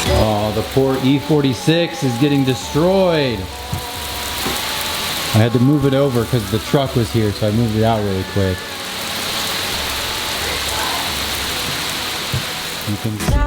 Oh, the poor E46 is getting destroyed. I had to move it over because the truck was here, so I moved it out really quick. You can see.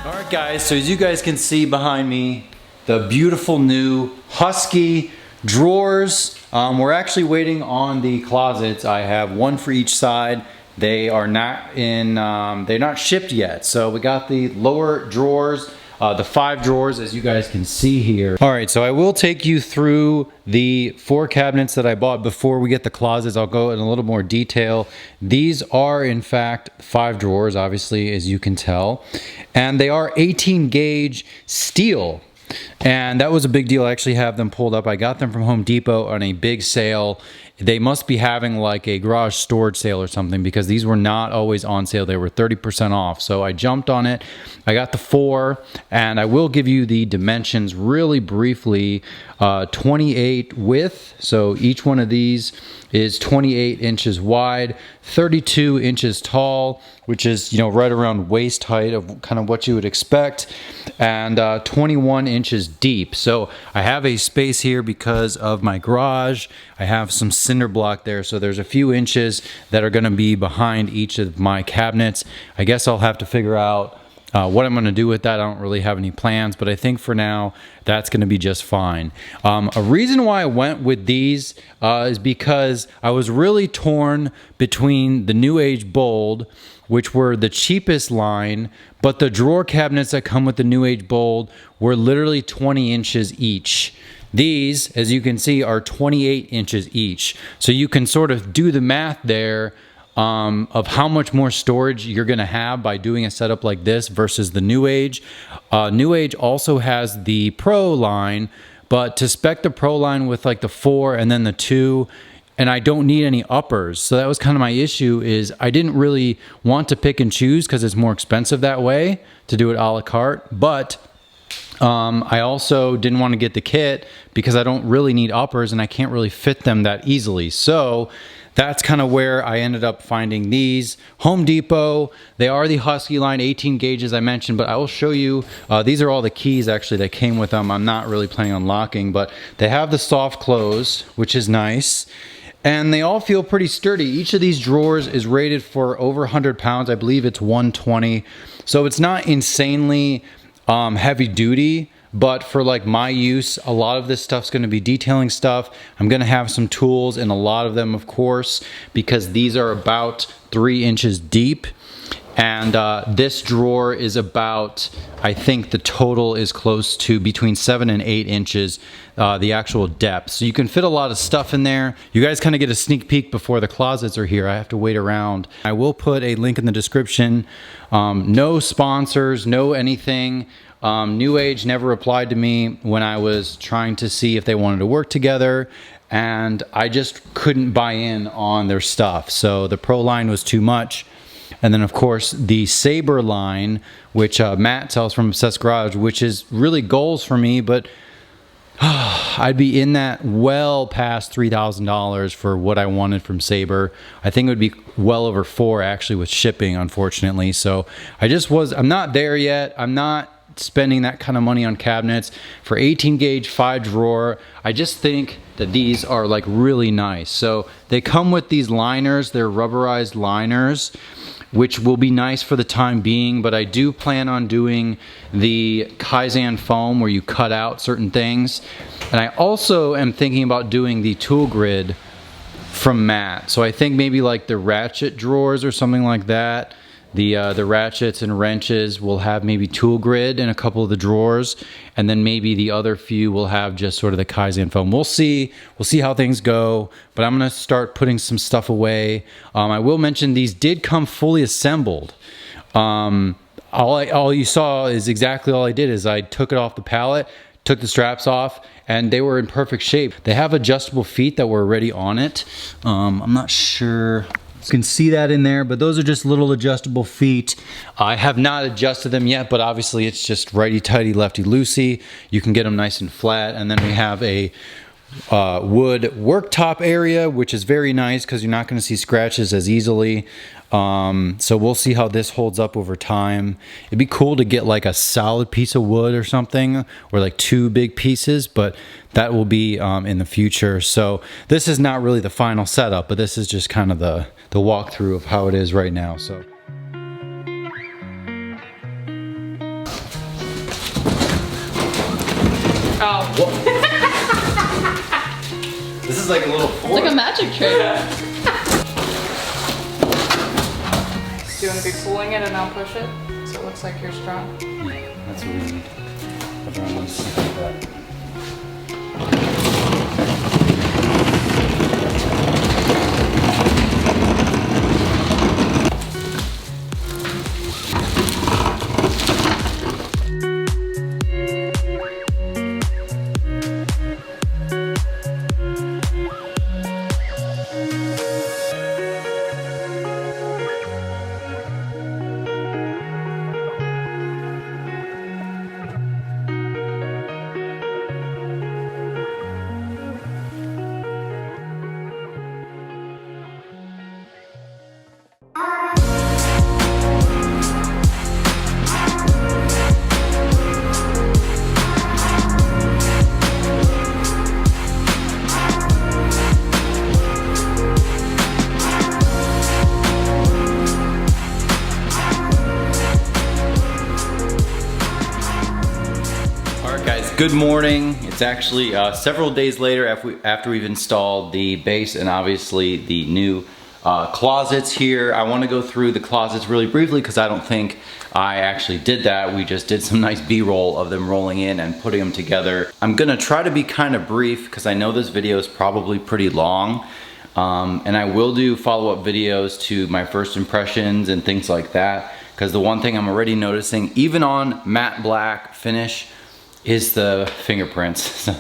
Alright guys, so as you guys can see behind me, the beautiful new Husky drawers. We're actually waiting on the closets. I have one for each side. They are not in, they're not shipped yet. So we got the lower drawers, the 5 drawers as you guys can see here. Alright, so I will take you through the 4 cabinets that I bought before we get the closets. I'll go in a little more detail. These are in fact 5 drawers, obviously, as you can tell. And they are 18 gauge steel. And that was a big deal. I actually have them pulled up. I got them from Home Depot on a big sale. They must be having like a garage storage sale or something because these were not always on sale. They were 30% off. So I jumped on it. I got the 4 and I will give you the dimensions really briefly. 28 width. So each one of these is 28 inches wide, 32 inches tall, which is, you know, right around waist height of kind of what you would expect, and 21 inches deep. So I have a space here because of my garage. I have some cinder block there, so there's a few inches that are going to be behind each of my cabinets. I guess I'll have to figure out what I'm going to do with that. I don't really have any plans, but I think for now that's going to be just fine. A reason why I went with these is because I was really torn between the New Age Bold, which were the cheapest line, but the drawer cabinets that come with the New Age Bold were literally 20 inches each. These, as you can see, are 28 inches each. So you can sort of do the math there of how much more storage you're going to have by doing a setup like this versus the New Age. New Age also has the Pro line, but to spec the Pro line with like the 4 and then the 2, and I don't need any uppers. So that was kind of my issue, is I didn't really want to pick and choose because it's more expensive that way to do it a la carte. But I also didn't want to get the kit because I don't really need uppers and I can't really fit them that easily. So that's kind of where I ended up finding these. Home Depot, they are the Husky line, 18 gauges I mentioned, but I will show you, these are all the keys actually that came with them. I'm not really planning on locking, but they have the soft close, which is nice. And they all feel pretty sturdy. Each of these drawers is rated for over 100 pounds. I believe it's 120. So it's not insanely heavy duty, but for like my use, a lot of this stuff's going to be detailing stuff. I'm going to have some tools, and a lot of them, of course, because these are about 3 inches deep. And this drawer is about, I think the total is close to between 7 and 8 inches, the actual depth. So you can fit a lot of stuff in there. You guys kind of get a sneak peek before the closets are here. I have to wait around. I will put a link in the description. No sponsors, no anything. New Age never replied to me when I was trying to see if they wanted to work together, and I just couldn't buy in on their stuff. So the Pro line was too much. And then, of course, the Sabre line, which Matt sells from Obsessed Garage, which is really goals for me, but I'd be in that well past $3,000 for what I wanted from Sabre. I think it would be well over $4 actually with shipping, unfortunately. So I'm not there yet. I'm not spending that kind of money on cabinets. For 18 gauge 5 drawer, I just think that these are like really nice. So they come with these liners, they're rubberized liners, which will be nice for the time being, but I do plan on doing the Kaizen foam where you cut out certain things. And I also am thinking about doing the tool grid from matte. So I think maybe like the ratchet drawers or something like that. The ratchets and wrenches will have maybe tool grid in a couple of the drawers, and then maybe the other few will have just sort of the Kaizen foam. We'll see how things go, but I'm gonna start putting some stuff away. I will mention these did come fully assembled. All you saw is exactly all I did is I took it off the pallet, took the straps off, and they were in perfect shape. They have adjustable feet that were already on it. I'm not sure you can see that in there, but those are just little adjustable feet. I have not adjusted them yet, but obviously it's just righty-tighty, lefty-loosey. You can get them nice and flat, and then we have a wood worktop area, which is very nice because you're not going to see scratches as easily. So we'll see how this holds up over time. It'd be cool to get like a solid piece of wood or something, or like 2 big pieces, but that will be in the future. So this is not really the final setup, but this is just kind of the walkthrough of how it is right now. So. Oh. This is like a little fork. It's like a magic trick. Do you want to be pulling it and I'll push it so it looks like you're strong? Yeah, that's what we need. Everyone wants to see that. Good morning. It's actually several days later after we've installed the base and obviously the new closets here. I want to go through the closets really briefly because I don't think I actually did that. We just did some nice B-roll of them rolling in and putting them together. I'm gonna try to be kind of brief because I know this video is probably pretty long. And I will do follow-up videos to my first impressions and things like that, because the one thing I'm already noticing, even on matte black finish, is the fingerprints. So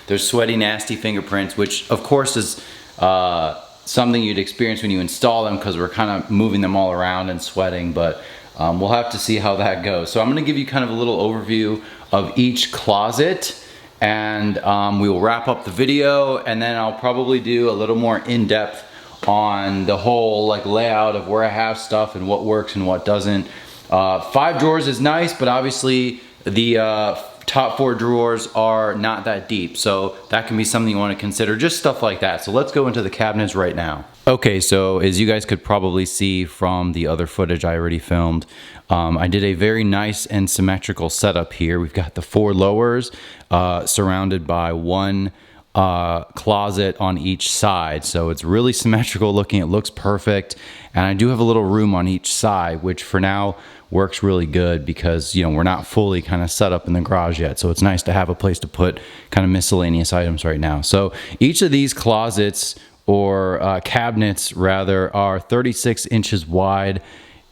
there's sweaty, nasty fingerprints, which of course is something you'd experience when you install them because we're kind of moving them all around and sweating, but we'll have to see how that goes. So I'm gonna give you kind of a little overview of each closet, and we will wrap up the video, and then I'll probably do a little more in-depth on the whole like layout of where I have stuff and what works and what doesn't. 5 drawers is nice, but obviously the top 4 drawers are not that deep, so that can be something you want to consider, just stuff like that. So let's go into the cabinets right now. Okay, so as you guys could probably see from the other footage I already filmed, I did a very nice and symmetrical setup here. We've got the 4 lowers surrounded by 1 closet on each side, so it's really symmetrical looking. It looks perfect, and I do have a little room on each side, which for now works really good because, you know, we're not fully kind of set up in the garage yet, so it's nice to have a place to put kind of miscellaneous items right now. So each of these closets, or cabinets rather, are 36 inches wide,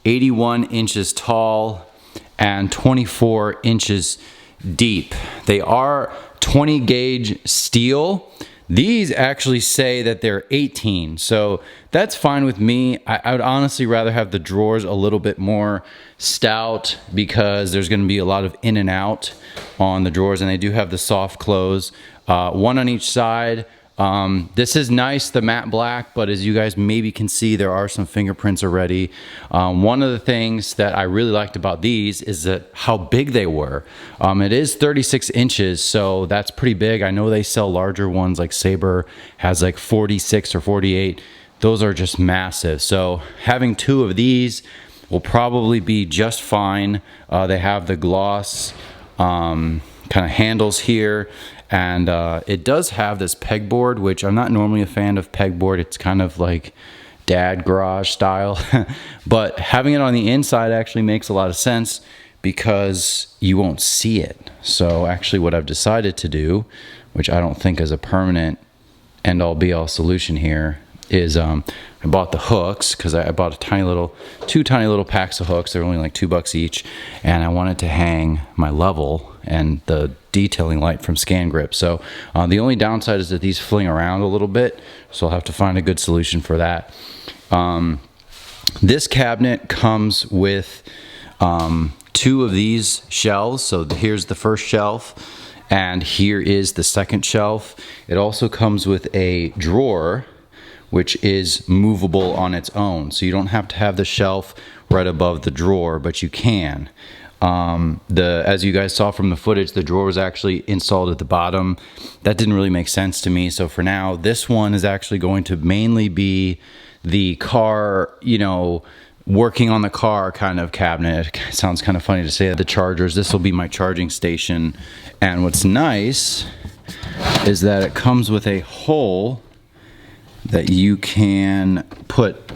81 inches tall, and 24 inches deep. They are 20 gauge steel. These actually say that they're 18, so that's fine with me. I would honestly rather have the drawers a little bit more stout because there's going to be a lot of in and out on the drawers, and they do have the soft close, one on each side. This is nice, the matte black, but as you guys maybe can see, there are some fingerprints already. One of the things that I really liked about these is that how big they were. It is 36 inches, so that's pretty big. I know they sell larger ones, like Sabre has like 46 or 48. Those are just massive. So having two of these will probably be just fine. They have the gloss kind of handles here. And it does have this pegboard, which I'm not normally a fan of pegboard. It's kind of like dad garage style. But having it on the inside actually makes a lot of sense because you won't see it. So actually what I've decided to do, which I don't think is a permanent end-all be-all solution here, is I bought the hooks because I bought two tiny little packs of hooks. They're only like $2 each, and I wanted to hang my level and the detailing light from Scan Grip. So the only downside is that these fling around a little bit, so I'll have to find a good solution for that. This cabinet comes with two of these shelves. So here's the first shelf, and here is the second shelf. It also comes with a drawer, which is movable on its own. So you don't have to have the shelf right above the drawer, but you can. As you guys saw from the footage, the drawer was actually installed at the bottom. That didn't really make sense to me. So for now, this one is actually going to mainly be the car, working on the car kind of cabinet. It sounds kind of funny to say the chargers. This will be my charging station. And what's nice is that it comes with a hole that you can put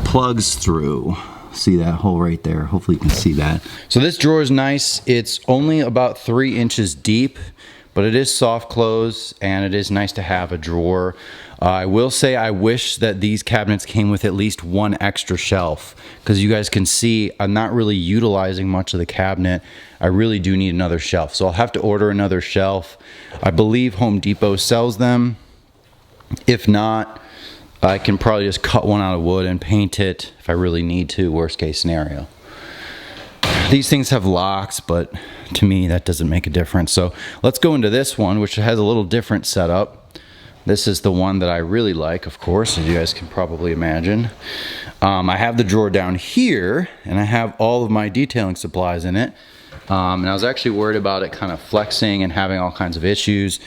plugs through. See that hole right there? Hopefully you can see that. So this drawer is nice. It's only about 3 inches deep, but it is soft close, and it is nice to have a drawer. I will say I wish that these cabinets came with at least one extra shelf, because you guys can see I'm not really utilizing much of the cabinet. I really do need another shelf, so I'll have to order another shelf. I believe Home Depot sells them. If not, I can probably just cut one out of wood and paint it if I really need to, worst case scenario. These things have locks, but to me that doesn't make a difference. So let's go into this one, which has a little different setup. This is the one that I really like, of course, as you guys can probably imagine. I have the drawer down here, and I have all of my detailing supplies in it. And I was actually worried about it kind of flexing and having all kinds of issues.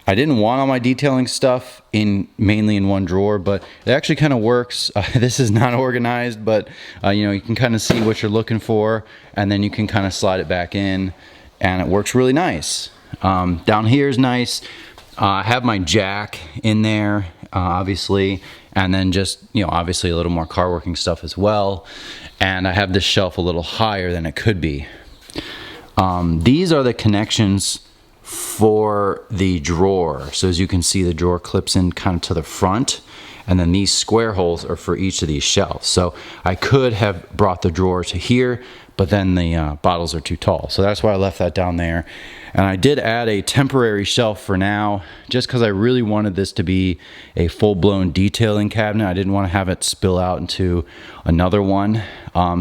I didn't want all my detailing stuff mainly in one drawer, but it actually kind of works. This is not organized, but you can kind of see what you're looking for, and then you can kind of slide it back in, and it works really nice. Down here is nice. I have my jack in there, obviously, and then just, obviously a little more car working stuff as well. And I have this shelf a little higher than it could be. These are the connections for the drawer. So as you can see, the drawer clips in kind of to the front, and then these square holes are for each of these shelves. So I could have brought the drawer to here, but then the bottles are too tall. So that's why I left that down there. And I did add a temporary shelf for now, just because I really wanted this to be a full-blown detailing cabinet. I didn't want to have it spill out into another one.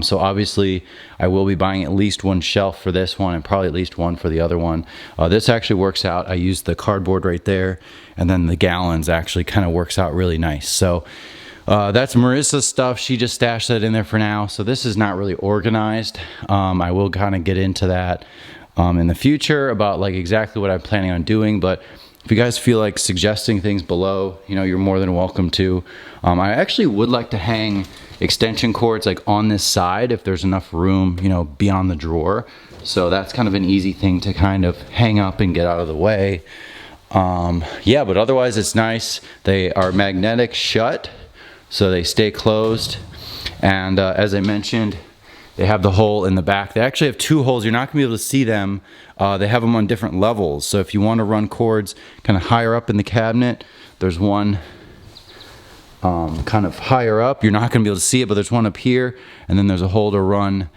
So obviously I will be buying at least one shelf for this one and probably at least one for the other one. This actually works out. I used the cardboard right there, and then the gallons actually kind of works out really nice. So that's Marissa's stuff. She just stashed that in there for now. So this is not really organized. I will kind of get into that in the future about like exactly what I'm planning on doing. But if you guys feel like suggesting things below, you're more than welcome to. I actually would like to hang extension cords like on this side if there's enough room, beyond the drawer. So that's kind of an easy thing to kind of hang up and get out of the way. Yeah, but otherwise it's nice. They are magnetic shut, so they stay closed. And as I mentioned, they have the hole in the back. They actually have two holes. You're not gonna be able to see them. They have them on different levels. So if you want to run cords kind of higher up in the cabinet, there's one kind of higher up. You're not gonna be able to see it, but there's one up here, and then there's a hole to run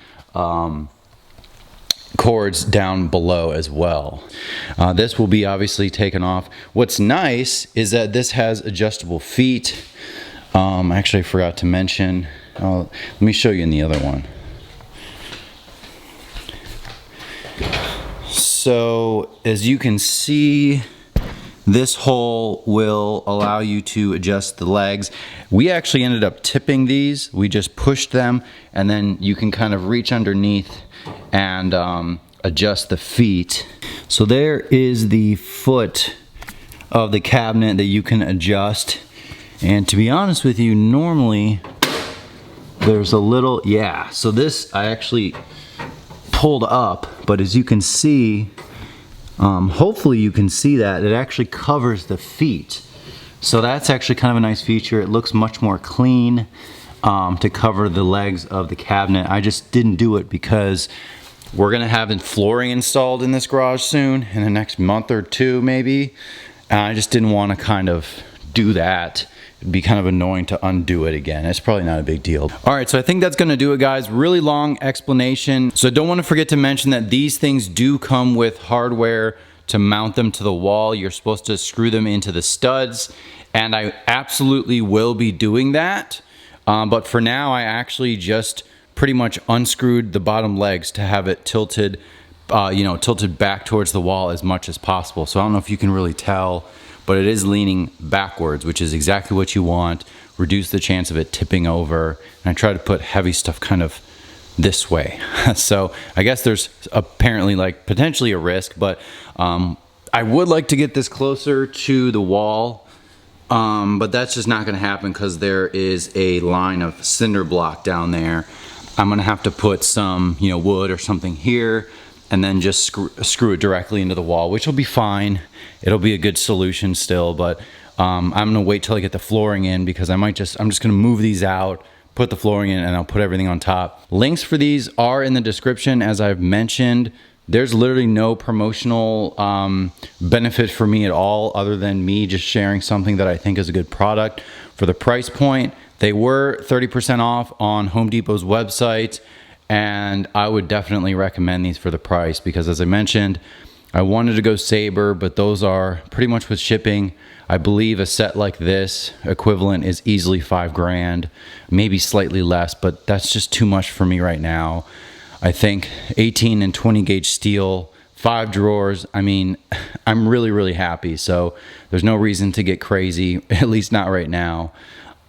cords down below as well. This will be obviously taken off. What's nice is that this has adjustable feet. Actually, I forgot to mention. Let me show you in the other one. So as you can see, this hole will allow you to adjust the legs. We actually ended up tipping these. We just pushed them, and then you can kind of reach underneath and adjust the feet. So there is the foot of the cabinet that you can adjust. And to be honest with you, normally there's a little, yeah. So this I actually pulled up, but as you can see, hopefully you can see that it actually covers the feet. So that's actually kind of a nice feature. It looks much more clean to cover the legs of the cabinet. I just didn't do it because we're gonna have flooring installed in this garage soon, in the next month or two maybe. And I just didn't want to kind of do that. It'd be kind of annoying to undo it again. It's probably not a big deal. All right, so I think that's gonna do it, guys. Really long explanation. So don't wanna forget to mention that these things do come with hardware to mount them to the wall. You're supposed to screw them into the studs, and I absolutely will be doing that. But for now, I actually just pretty much unscrewed the bottom legs to have it tilted, tilted back towards the wall as much as possible. So I don't know if you can really tell, but it is leaning backwards, which is exactly what you want. Reduce the chance of it tipping over. And I try to put heavy stuff kind of this way. So I guess there's apparently like potentially a risk, but I would like to get this closer to the wall, but that's just not gonna happen because there is a line of cinder block down there. I'm gonna have to put some, wood or something here, and then just screw it directly into the wall, which will be fine. It'll be a good solution still, but I'm gonna wait till I get the flooring in because I'm just gonna move these out, put the flooring in, and I'll put everything on top. Links for these are in the description, as I've mentioned. There's literally no promotional benefit for me at all other than me just sharing something that I think is a good product. For the price point, they were 30% off on Home Depot's website, and I would definitely recommend these for the price because, as I mentioned, I wanted to go Sabre, but those are pretty much with shipping. I believe a set like this equivalent is easily $5,000, maybe slightly less, but that's just too much for me right now. I think 18 and 20 gauge steel, 5 drawers. I mean, I'm really, really happy. So there's no reason to get crazy, at least not right now.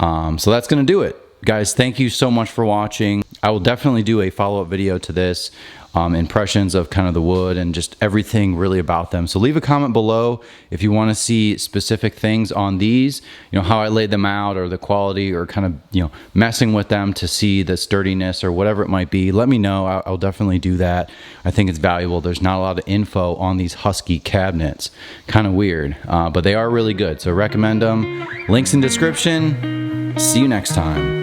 So that's gonna do it. Guys, thank you so much for watching. I will definitely do a follow-up video to this, impressions of kind of the wood and just everything really about them. So leave a comment below if you want to see specific things on these, how I laid them out or the quality or kind of, messing with them to see the sturdiness or whatever it might be. Let me know. I'll definitely do that. I think it's valuable. There's not a lot of info on these Husky cabinets. Kind of weird, but they are really good. So recommend them. Links in description. See you next time.